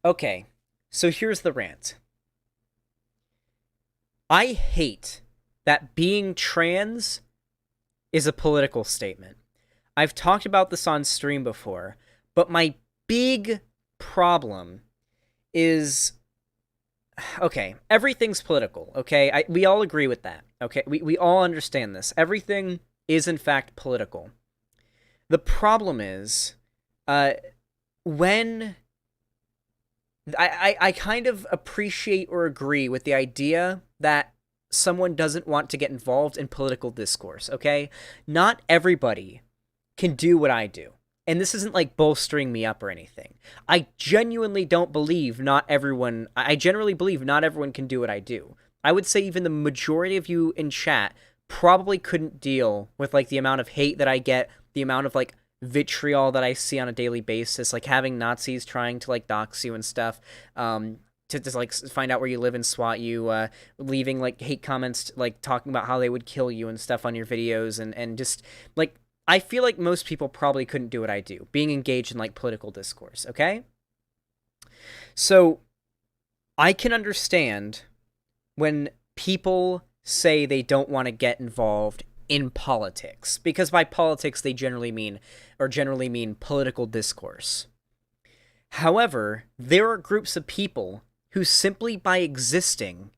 Okay, so here's the rant. I hate that being trans is a political statement. I've talked about this on stream before, but my big problem is okay, everything's political, okay? We all agree with that, okay? We all understand this. Everything is, in fact, political. The problem is, uh, when I kind of appreciate or agree with the idea that someone doesn't want to get involved in political discourse, okay? Not everybody can do what I do. And this isn't like bolstering me up or anything. I genuinely don't believe not everyone, I generally believe not everyone can do what I do. I would say even the majority of you in chat probably couldn't deal with like the amount of hate that I get, the amount of like vitriol that I see on a daily basis, like having Nazis trying to like dox you and stuff, to just like find out where you live and swat you, leaving like hate comments, like talking about how they would kill you and stuff on your videos, and just like I feel like most people probably couldn't do what I do, being engaged in like political discourse. Okay, so I can understand when people say they don't want to get involved in politics, because by politics they generally mean political discourse. However, there are groups of people who simply by existing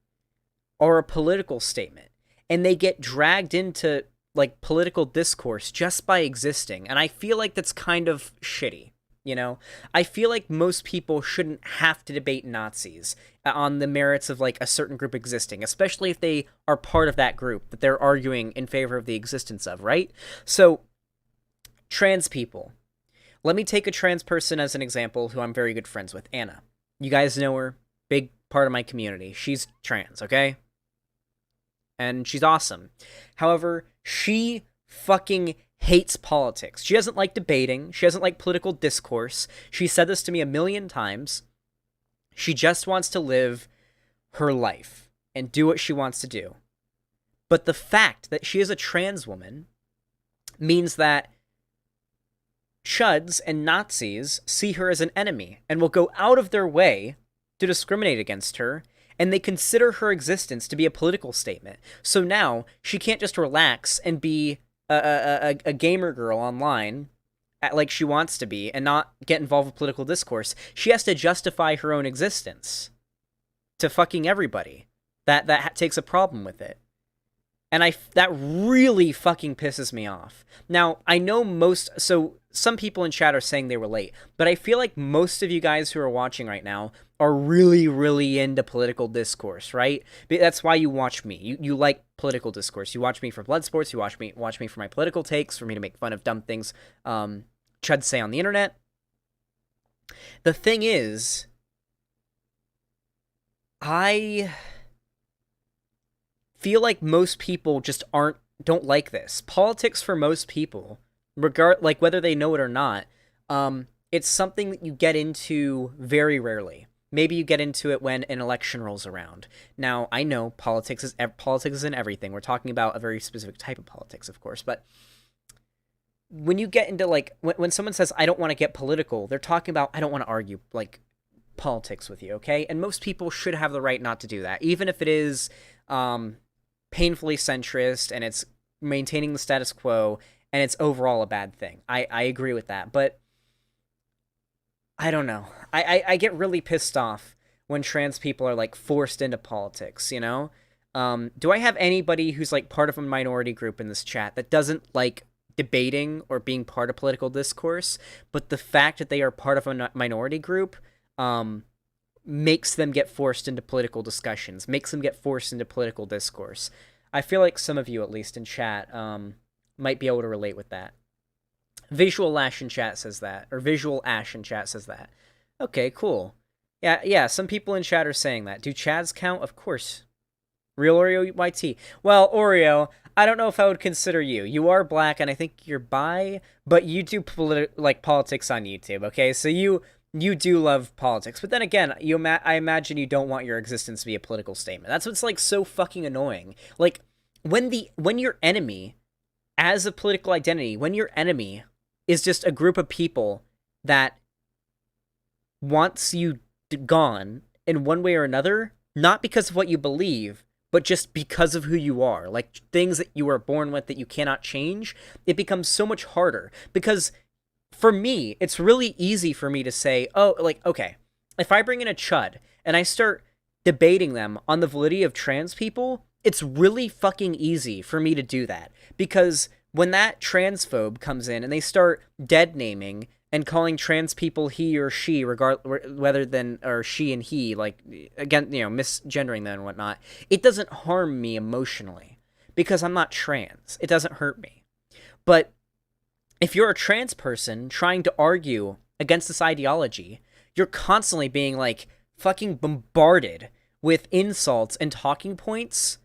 are a political statement, and they get dragged into like political discourse just by existing, and I feel like that's kind of shitty. You know, I feel like most people shouldn't have to debate Nazis on the merits of like a certain group existing, especially if they are part of that group that they're arguing in favor of the existence of, right? So, trans people. Let me take a trans person as an example who I'm very good friends with, Anna. You guys know her, big part of my community. She's trans, okay? And she's awesome. However, she fucking hates politics. She doesn't like debating. She doesn't like political discourse. She said this to me a million times. She just wants to live her life and do what she wants to do. But the fact that she is a trans woman means that chuds and Nazis see her as an enemy and will go out of their way to discriminate against her, and they consider her existence to be a political statement. So now she can't just relax and be a gamer girl online like she wants to be and not get involved with political discourse. She has to justify her own existence to fucking everybody that takes a problem with it. And that really fucking pisses me off. Now, I know some people in chat are saying they relate, but I feel like most of you guys who are watching right now are really, really into political discourse, right? That's why you watch me. You like political discourse. You watch me for blood sports. You watch me for my political takes, for me to make fun of dumb things chuds say on the internet. The thing is, I feel like most people just don't like this. Politics for most people, like whether they know it or not, it's something that you get into very rarely. Maybe you get into it when an election rolls around. Now, I know politics is in everything. We're talking about a very specific type of politics, of course, but when you get into like when someone says I don't want to get political, they're talking about I don't want to argue like politics with you, okay? And most people should have the right not to do that, even if it is painfully centrist and it's maintaining the status quo and it's overall a bad thing. I agree with that, but I don't know. I get really pissed off when trans people are like forced into politics, you know? Do I have anybody who's like part of a minority group in this chat that doesn't like debating or being part of political discourse, but the fact that they are part of a minority group makes them get forced into political discussions, makes them get forced into political discourse? I feel like some of you, at least in chat, might be able to relate with that. Visual Ash in chat says that, or Visual Ash in chat says that. Okay, cool. Yeah, some people in chat are saying that. Do chads count? Of course. Real Oreo YT. Well, Oreo, I don't know if I would consider you. You are black, and I think you're bi, but you do politics on YouTube, okay? So you do love politics. But then again, I imagine you don't want your existence to be a political statement. That's what's like so fucking annoying. Like when your enemy as a political identity, when your enemy is just a group of people that wants you gone in one way or another, not because of what you believe, but just because of who you are. Like, things that you were born with that you cannot change, it becomes so much harder. Because for me, it's really easy for me to say, oh, like, okay, if I bring in a chud and I start debating them on the validity of trans people, it's really fucking easy for me to do that. Because when that transphobe comes in and they start dead naming and calling trans people he or she, whether than or she and he, like, again, you know, misgendering them and whatnot, it doesn't harm me emotionally because I'm not trans. It doesn't hurt me. But if you're a trans person trying to argue against this ideology, you're constantly being, like, fucking bombarded with insults and talking points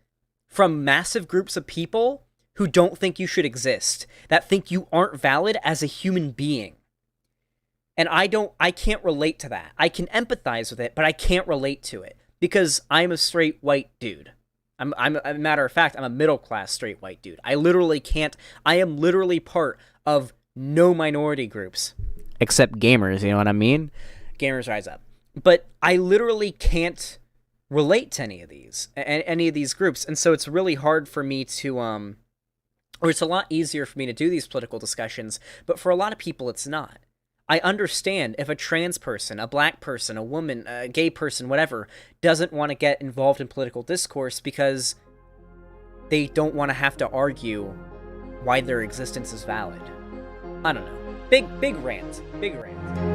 from massive groups of people who don't think you should exist, that think you aren't valid as a human being. And I can't relate to that. I can empathize with it, but I can't relate to it because I'm a straight white dude. I'm a matter of fact, I'm a middle-class straight white dude. I literally can't, I am literally part of no minority groups. Except gamers, you know what I mean? Gamers rise up. But I literally can't relate to any of these groups. And so it's really hard for me to, or it's a lot easier for me to do these political discussions, but for a lot of people it's not. I understand if a trans person, a black person, a woman, a gay person, whatever, doesn't want to get involved in political discourse because they don't want to have to argue why their existence is valid. I don't know. Big rant. Big rant.